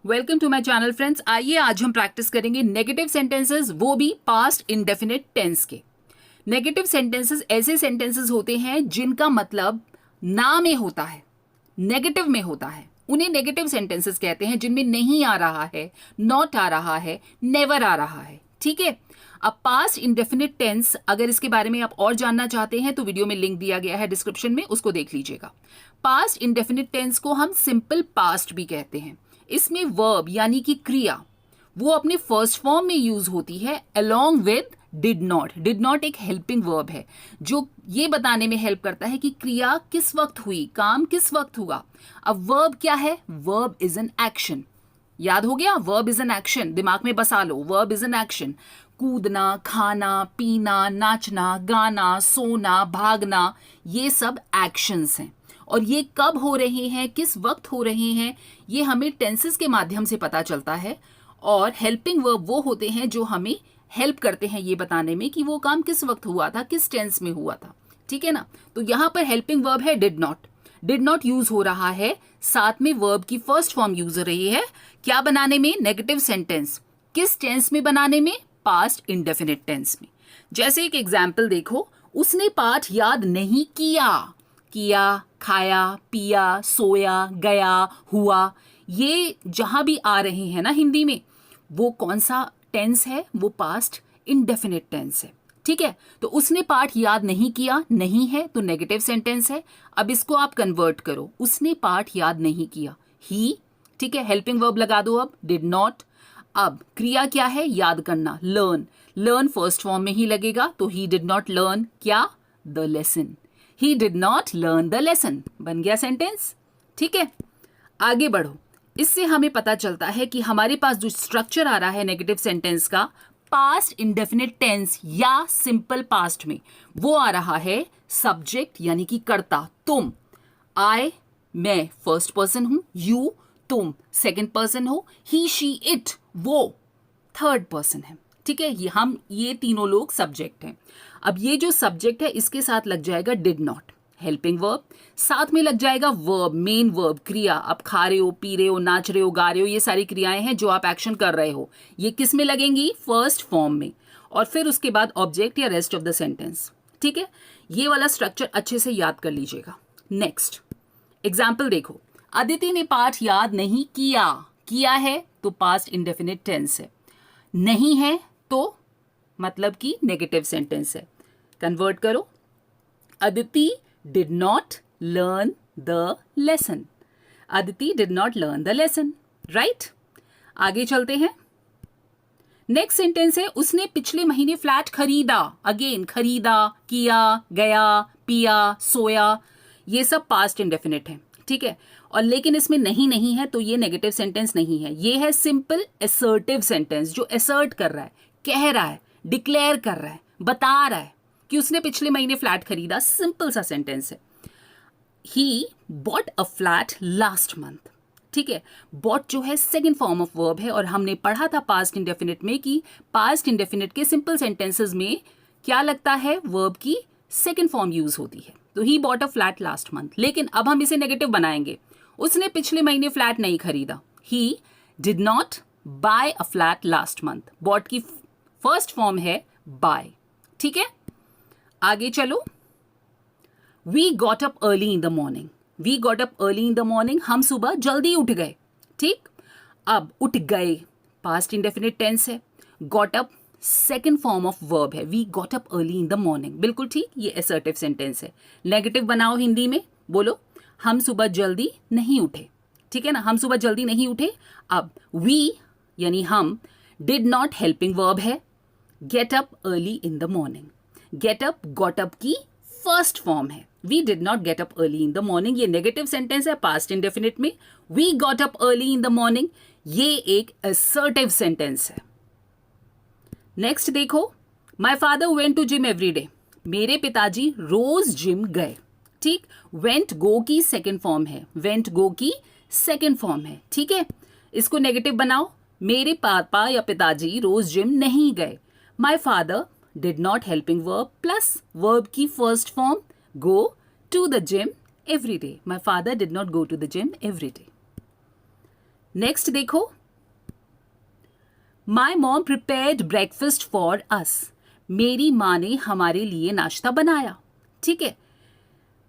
Welcome to my channel friends. आइए आज हम प्रैक्टिस करेंगे नेगेटिव सेंटेंसेस, वो भी पास्ट इंडेफिनिट टेंस के। नेगेटिव सेंटेंसेस ऐसे सेंटेंसेस होते हैं जिनका मतलब ना में होता है, नेगेटिव में होता है। उन्हें नेगेटिव सेंटेंसेस कहते हैं, जिनमें नहीं आ रहा है, नॉट आ रहा है, नेवर आ रहा है। ठीक है। अब पास्ट इंडेफिनिट टेंस, अगर इसके बारे में आप और जानना चाहते हैं तो वीडियो में लिंक दिया गया है डिस्क्रिप्शन में, उसको देख लीजिएगा। पास्ट इंडेफिनिट टेंस को हम सिंपल पास्ट भी कहते हैं। इसमें वर्ब यानी कि क्रिया वो अपने फर्स्ट फॉर्म में यूज होती है along with did not. Did not एक हेल्पिंग वर्ब है जो ये बताने में हेल्प करता है कि क्रिया किस वक्त हुई, काम किस वक्त हुआ। अब वर्ब क्या है? Verb is an action. याद हो गया? वर्ब इज एन एक्शन, दिमाग में बसा लो। Verb is an action. कूदना, खाना, पीना, नाचना, गाना, सोना, भागना, ये सब एक्शंस हैं। और ये कब हो रहे हैं, किस वक्त हो रहे हैं, ये हमें टेंसेस के माध्यम से पता चलता है। और हेल्पिंग वर्ब वो होते हैं जो हमें हेल्प करते हैं ये बताने में कि वो काम किस वक्त हुआ था, किस टेंस में हुआ था। ठीक है ना। तो यहां पर हेल्पिंग वर्ब है did not. Did not use हो रहा है, साथ में वर्ब की फर्स्ट फॉर्म यूज हो रही है। क्या बनाने में? Negative sentence. किस टेंस में बनाने में? पास्ट इंडेफिनिट टेंस में। जैसे एक एग्जाम्पल देखो, उसने पाठ याद नहीं किया। किया, खाया, पिया, सोया, गया, हुआ, ये जहां भी आ रहे हैं ना हिंदी में, वो कौन सा टेंस है? वो पास्ट इंडेफिनिट टेंस है। ठीक है। तो उसने पाठ याद नहीं किया, नहीं है तो नेगेटिव सेंटेंस है। अब इसको आप कन्वर्ट करो, उसने पाठ याद नहीं किया, ही। ठीक है। हेल्पिंग वर्ब लगा दो अब, डिड नॉट। अब क्रिया क्या है? याद करना, लर्न। लर्न फर्स्ट फॉर्म में ही लगेगा, तो ही डिड नॉट लर्न क्या? The lesson. He did not learn the lesson. बन गया सेंटेंस। ठीक है। आगे बढ़ो। इससे हमें पता चलता है कि हमारे पास जो स्ट्रक्चर आ रहा है नेगेटिव सेंटेंस का पास्ट इंडेफिनिट टेंस या सिंपल पास्ट में, वो आ रहा है सब्जेक्ट यानी कि कर्ता, तुम। आई, मैं फर्स्ट पर्सन हूं। यू, तुम सेकंड पर्सन हो। ही, शी, इट, वो थर्ड पर्सन है। ठीक है। ये तीनों लोग सब्जेक्ट हैं। अब ये जो सब्जेक्ट है इसके साथ लग जाएगा डिड नॉट, हेल्पिंग वर्ब। साथ में लग जाएगा वर्ब, मेन वर्ब, क्रिया। आप खा रहे हो, पी रहे हो, नाच रहे हो, गा रहे हो, ये सारी क्रियाएं हैं जो आप एक्शन कर रहे हो। ये किस में लगेंगी? फर्स्ट फॉर्म में। और फिर उसके बाद ऑब्जेक्ट या रेस्ट ऑफ द सेंटेंस। ठीक है। ये वाला स्ट्रक्चर अच्छे से याद कर लीजिएगा। नेक्स्ट एग्जाम्पल देखो, अदिति ने पाठ याद नहीं किया। किया है तो पास्ट इंडेफिनिट टेंस है, नहीं है तो मतलब कि नेगेटिव सेंटेंस है। कन्वर्ट करो, Aditi did not learn the lesson. Aditi did not learn the lesson, right. आगे चलते हैं। नेक्स्ट सेंटेंस है, उसने पिछले महीने फ्लैट खरीदा। अगेन खरीदा, किया, गया, पिया, सोया, ये सब पास्ट इंडेफिनिट है। ठीक है। और लेकिन इसमें नहीं है तो ये नेगेटिव सेंटेंस नहीं है, ये है सिंपल असर्टिव सेंटेंस जो असर्ट कर रहा है, कह रहा है, डिक्लेयर कर रहा है, बता रहा है कि उसने पिछले महीने फ्लैट खरीदा। सिंपल सा सेंटेंस है। He bought a flat last month. ठीक है। बॉट जो है सेकेंड फॉर्म ऑफ वर्ब है, और हमने पढ़ा था पास्ट इंडेफिनिट में कि पास्ट इंडेफिनिट के सिंपल सेंटेंसेस में क्या लगता है? वर्ब की सेकेंड फॉर्म यूज होती है। तो he bought a flat last month. लेकिन अब हम इसे नेगेटिव बनाएंगे, उसने पिछले महीने फ्लैट नहीं खरीदा। He did not buy a flat last month. Bought की फर्स्ट फॉर्म है बाय। ठीक है। आगे चलो। We got up early in the morning. We got up early in the morning, हम सुबह जल्दी उठ गए। ठीक। अब उठ गए पास्ट इंडेफिनिट टेंस है, got up second form of verb है। We got up early in the morning, बिल्कुल ठीक। ये असर्टिव सेंटेंस है। नेगेटिव बनाओ हिंदी में, बोलो हम सुबह जल्दी नहीं उठे। ठीक है ना, हम सुबह जल्दी नहीं उठे। अब वी यानी हम, डिड नॉट हेल्पिंग वर्ब है, get up early in the morning. Get up got up की फर्स्ट फॉर्म है। We did not get up early in the morning, ये नेगेटिव सेंटेंस है पास्ट इंडेफिनिट में। We got up early in the morning, ये एक assertive sentence है। Next देखो, my father went to gym every day. मेरे पिताजी रोज जिम गए। ठीक। वेंट गो की सेकेंड फॉर्म है, वेंट गो की सेकेंड फॉर्म है। ठीक है। इसको नेगेटिव बनाओ, मेरे पापा या पिताजी रोज जिम नहीं गए। My father did not helping verb plus verb की first form go to the gym every day. My father did not go to the gym every day. Next देखो, my mom prepared breakfast for us. मेरी माँ ने हमारे लिए नाश्ता बनाया। ठीक है,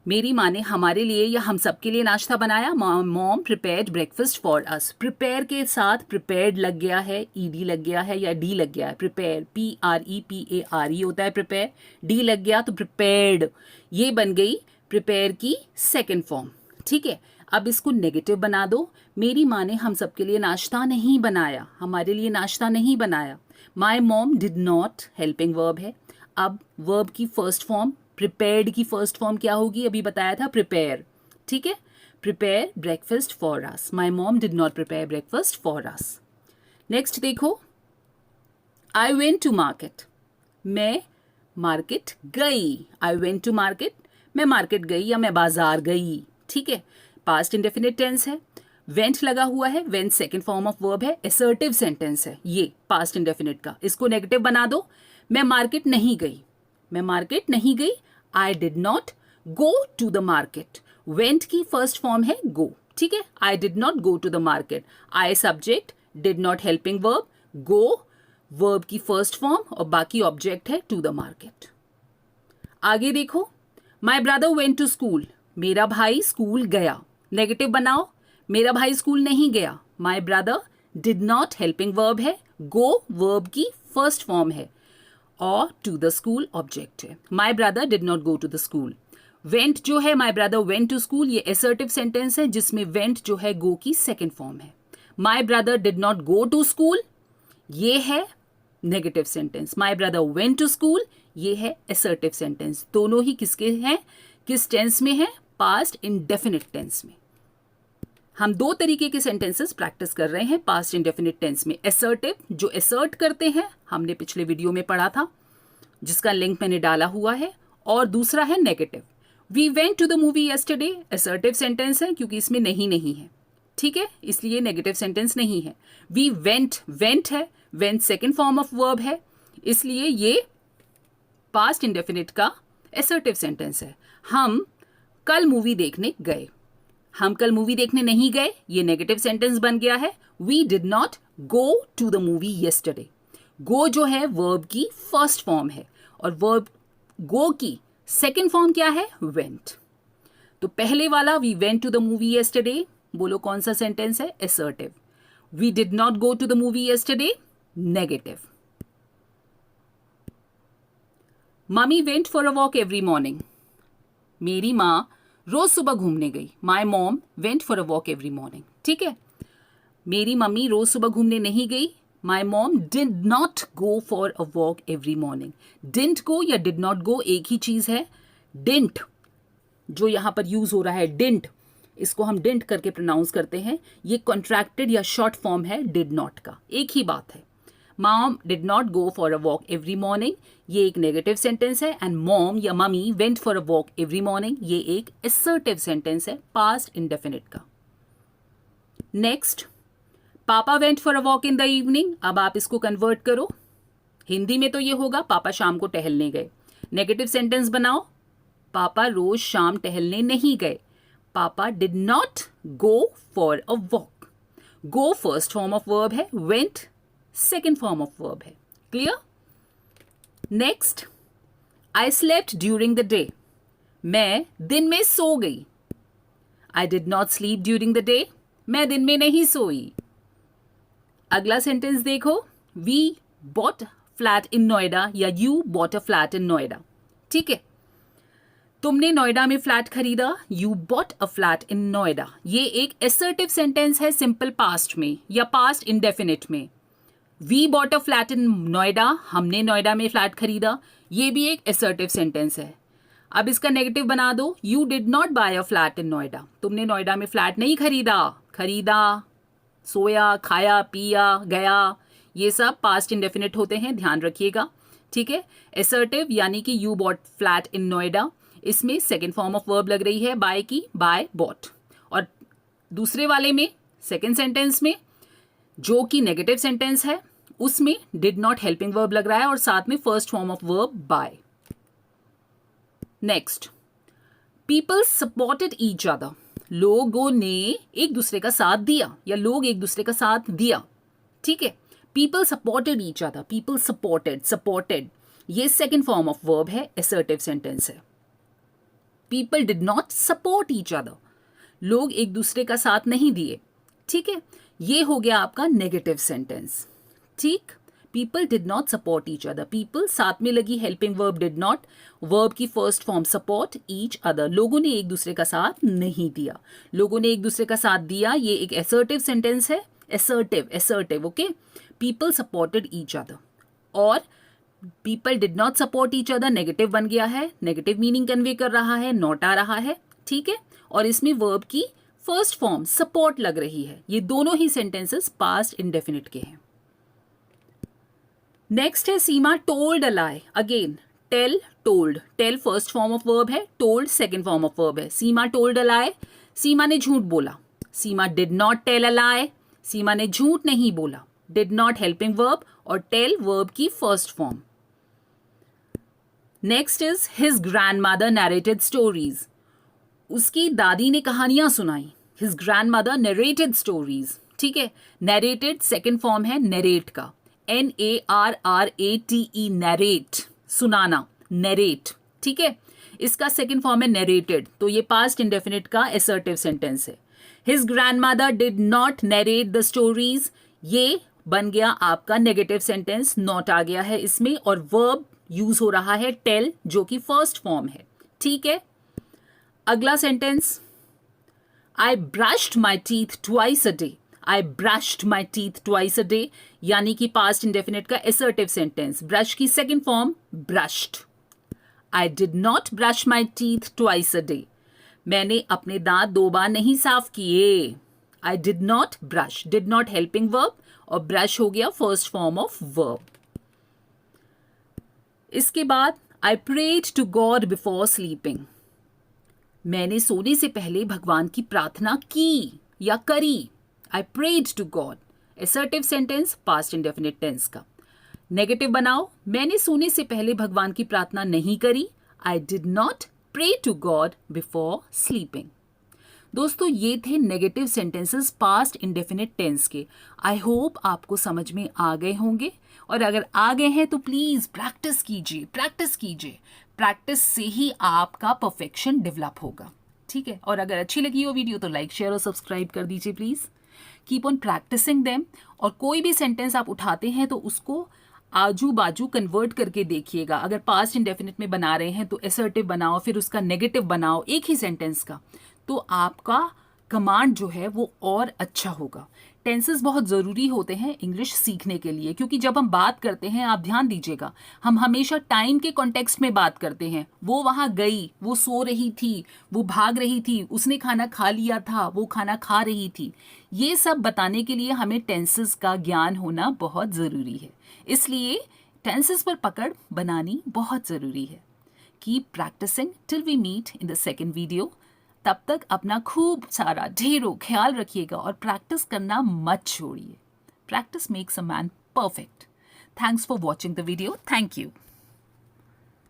मेरी माँ ने हमारे लिए या हम सबके लिए नाश्ता बनाया। Mom prepared breakfast for us. Prepare के साथ प्रिपेयर्ड लग गया है, ईडी लग गया है या डी लग गया है। प्रिपेयर, PREPARE होता है प्रिपेयर, डी लग गया तो प्रिपेयर्ड, ये बन गई प्रिपेयर की सेकेंड फॉर्म। ठीक है, अब इसको नेगेटिव बना दो। मेरी माँ ने हम सबके लिए नाश्ता नहीं बनाया, हमारे लिए नाश्ता नहीं बनाया। माई mom did not, helping verb है। अब वर्ब की फर्स्ट फॉर्म, प्रिपेयर्ड की फर्स्ट फॉर्म क्या होगी, अभी बताया था, प्रिपेयर। ठीक है, prepare breakfast for us. My mom did not prepare breakfast for us. Next देखो, आई वेंट टू मार्केट। मैं मार्केट गई। आई वेंट टू मार्केट, मैं मार्केट गई या मैं बाजार गई। ठीक है, पास्ट इंडेफिनिट टेंस है, वेंट लगा हुआ है, went second form of verb है, असर्टिव सेंटेंस है ये पास्ट इंडेफिनिट का। इसको नेगेटिव बना दो। मैं मार्केट नहीं गई, मैं मार्केट नहीं गई। I did not go to the market. Went की फर्स्ट फॉर्म है गो। ठीक है, I did not go to the market. I subject, did not helping verb, go verb की फर्स्ट फॉर्म और बाकी ऑब्जेक्ट है टू द मार्केट। आगे देखो, my brother went to school. मेरा भाई स्कूल गया। नेगेटिव बनाओ, मेरा भाई स्कूल नहीं गया। My brother did not, helping verb है, गो वर्ब की फर्स्ट फॉर्म है और टू द स्कूल ऑब्जेक्ट है। My brother did not go to the school. Went जो है, my brother went to school, ये असर्टिव सेंटेंस है जिसमें वेंट जो है गो की सेकेंड फॉर्म है। My brother did not go to school, ये है negative sentence. My brother went to school, ये है असर्टिव सेंटेंस। दोनों ही किसके हैं, किस टेंस में है, पास्ट इंडेफिनिट टेंस में। हम दो तरीके के सेंटेंसेस प्रैक्टिस कर रहे हैं पास्ट इंडेफिनिट टेंस में। असर्टिव, जो असर्ट करते हैं, हमने पिछले वीडियो में पढ़ा था जिसका लिंक मैंने डाला हुआ है, और दूसरा है negative. We went to the movie yesterday, assertive sentence है क्योंकि इसमें नहीं है। ठीक है, इसलिए नेगेटिव सेंटेंस नहीं है। वी वेंट, वेंट है, went second form of verb है, इसलिए ये पास्ट इंडेफिनिट का असर्टिव सेंटेंस है। हम कल मूवी देखने गए। हम कल मूवी देखने नहीं गए, ये नेगेटिव सेंटेंस बन गया है। We did not go to the movie yesterday. Go जो है वर्ब की फर्स्ट फॉर्म है और वर्ब गो की सेकेंड फॉर्म क्या है, वेंट। तो पहले वाला we went to the movie yesterday, बोलो कौन सा सेंटेंस है, assertive. We did not go to the movie yesterday, negative. Mummy went for a walk every morning. मेरी माँ रोज सुबह घूमने गई। My mom went for a walk every morning. ठीक है, मेरी मम्मी रोज सुबह घूमने नहीं गई। My mom did not go for a walk every morning. Didn't go या डिड नॉट गो एक ही चीज है। डिडंट जो यहां पर यूज हो रहा है, डिडंट, इसको हम डिडंट करके प्रोनाउंस करते हैं, ये कॉन्ट्रैक्टेड या शॉर्ट फॉर्म है डिड नॉट का, एक ही बात है। Mom did not go for a walk every morning, ये एक नेगेटिव सेंटेंस है। एंड मॉम या mummy went for a walk every morning, ये एक असर्टिव सेंटेंस है पास्ट इंडेफिनिट का। नेक्स्ट, पापा went for a walk in the evening. अब आप इसको कन्वर्ट करो, हिंदी में तो ये होगा पापा शाम को टहलने गए। नेगेटिव सेंटेंस बनाओ, पापा रोज शाम टहलने नहीं गए। पापा did not go for a walk. Go first form of verb है, went second form of verb है। Clear? Next, I slept during the day. मैं दिन में सो गई। I did not sleep during the day, मैं दिन में नहीं सोई। अगला सेंटेंस देखो, we bought flat in Noida या you bought a flat in Noida. ठीक है, तुमने नोएडा में फ्लैट खरीदा, you bought a flat in Noida. ये एक असर्टिव सेंटेंस है सिंपल पास्ट में या पास्ट इंडेफिनिट में। We bought a flat in Noida, हमने नोएडा में फ्लैट खरीदा, ये भी एक असर्टिव सेंटेंस है। अब इसका नेगेटिव बना दो, you did not buy a flat in Noida. तुमने नोएडा में फ्लैट नहीं खरीदा। खरीदा, सोया, खाया, पिया, गया, ये सब पास्ट इंडेफिनिट होते हैं, ध्यान रखिएगा। ठीक है, असर्टिव यानी कि you bought flat in Noida, इसमें सेकेंड फॉर्म ऑफ वर्ब लग रही है बाय की, बाय बॉट। और दूसरे वाले में सेकेंड सेंटेंस में जो कि नेगेटिव सेंटेंस है उसमें डिड नॉट हेल्पिंग वर्ब लग रहा है और साथ में first form of verb bye. Next, people supported each other. लोगों ने एक दूसरे का साथ दिया या लोग एक दूसरे का साथ दिया, ठीक है। People supported each other, people supported ये सेकेंड फॉर्म ऑफ वर्ब है, असर्टिव सेंटेंस है। People did not support each other, लोग एक दूसरे का साथ नहीं दिए, ठीक है। ये हो गया आपका नेगेटिव सेंटेंस, ठीक। People did not support each other, people साथ में लगी helping verb did not, verb की first form support, each other लोगों ने एक दूसरे का साथ नहीं दिया, लोगों ने एक दूसरे का साथ दिया, ये एक असर्टिव सेंटेंस है, assertive, okay. People supported each other, और people did not support each other negative बन गया है, नेगेटिव मीनिंग कन्वे कर रहा है, नॉट आ रहा है, ठीक है। और इसमें वर्ब की फर्स्ट फॉर्म सपोर्ट लग रही है। ये दोनों ही सेंटेंसेस पास्ट इंडेफिनिट के हैं। नेक्स्ट है Seema told a lie, again tell told, tell first form of verb है, told second form of verb है। Seema told a lie, Seema ने झूठ बोला, Seema did not tell a lie, Seema ने झूठ नहीं बोला, डिड नॉट हेल्पिंग वर्ब और टेल वर्ब की first form. Next is his grandmother narrated stories, उसकी दादी ने कहानियां सुनाई, हिज ग्रैंडमदर नरेटेड स्टोरीज, ठीक है। नरेटेड सेकेंड फॉर्म है नरेट का, NARRATE, नरेट, सुनाना, नरेट, ठीक है। इसका सेकेंड फॉर्म है नरेटेड, तो ये पास्ट इंडेफिनिट का असर्टिव सेंटेंस है। His grandmother did not narrate the stories, ये बन गया आपका नेगेटिव सेंटेंस, नॉट आ गया है इसमें, और वर्ब यूज हो रहा है टेल, जो कि फर्स्ट फॉर्म है, ठीक है। अगला sentence, I brushed my teeth twice a day, I brushed my teeth twice a day, यानी कि पास्ट इंडेफिनिट का असर्टिव सेंटेंस। ब्रश की second form brushed. I did not brush my teeth twice a day, मैंने अपने दांत 2 बार नहीं साफ किए। आई did not brush, did not helping verb और ब्रश हो गया फर्स्ट फॉर्म ऑफ वर्ब। इसके बाद आई prayed to God before sleeping, मैंने सोने से पहले भगवान की प्रार्थना की या करी। I prayed to God, assertive sentence, past indefinite tense का। नेगेटिव बनाओ, मैंने सोने से पहले भगवान की प्रार्थना नहीं करी, I did not pray to God before sleeping. दोस्तों ये थे negative sentences past indefinite tense के। आई होप आपको समझ में आ गए होंगे, और अगर आ गए हैं तो प्लीज प्रैक्टिस कीजिए, प्रैक्टिस कीजिए, प्रैक्टिस से ही आपका परफेक्शन डेवलप होगा, ठीक है। और अगर अच्छी लगी हो वीडियो तो लाइक शेयर और सब्सक्राइब कर दीजिए please. Keep on practising them, और कोई भी सेंटेंस आप उठाते हैं तो उसको आजू बाजू कन्वर्ट करके देखिएगा। अगर पास्ट इंडेफिनिट में बना रहे हैं तो असर्टिव बनाओ, फिर उसका नेगेटिव बनाओ एक ही सेंटेंस का, तो आपका कमांड जो है वो और अच्छा होगा। टेंसेस बहुत ज़रूरी होते हैं इंग्लिश सीखने के लिए, क्योंकि जब हम बात करते हैं, आप ध्यान दीजिएगा, हम हमेशा टाइम के कॉन्टेक्स्ट में बात करते हैं। वो वहाँ गई, वो सो रही थी, वो भाग रही थी, उसने खाना खा लिया था, वो खाना खा रही थी। ये सब बताने के लिए हमें टेंसेस का ज्ञान होना बहुत ज़रूरी है, इसलिए टेंसेस पर पकड़ बनानी बहुत ज़रूरी है। Keep practicing till we meet in the second video. तब तक अपना खूब सारा ढेरों ख्याल रखिएगा और प्रैक्टिस करना मत छोड़िए। Practice makes a man perfect. Thanks for watching the video. Thank you.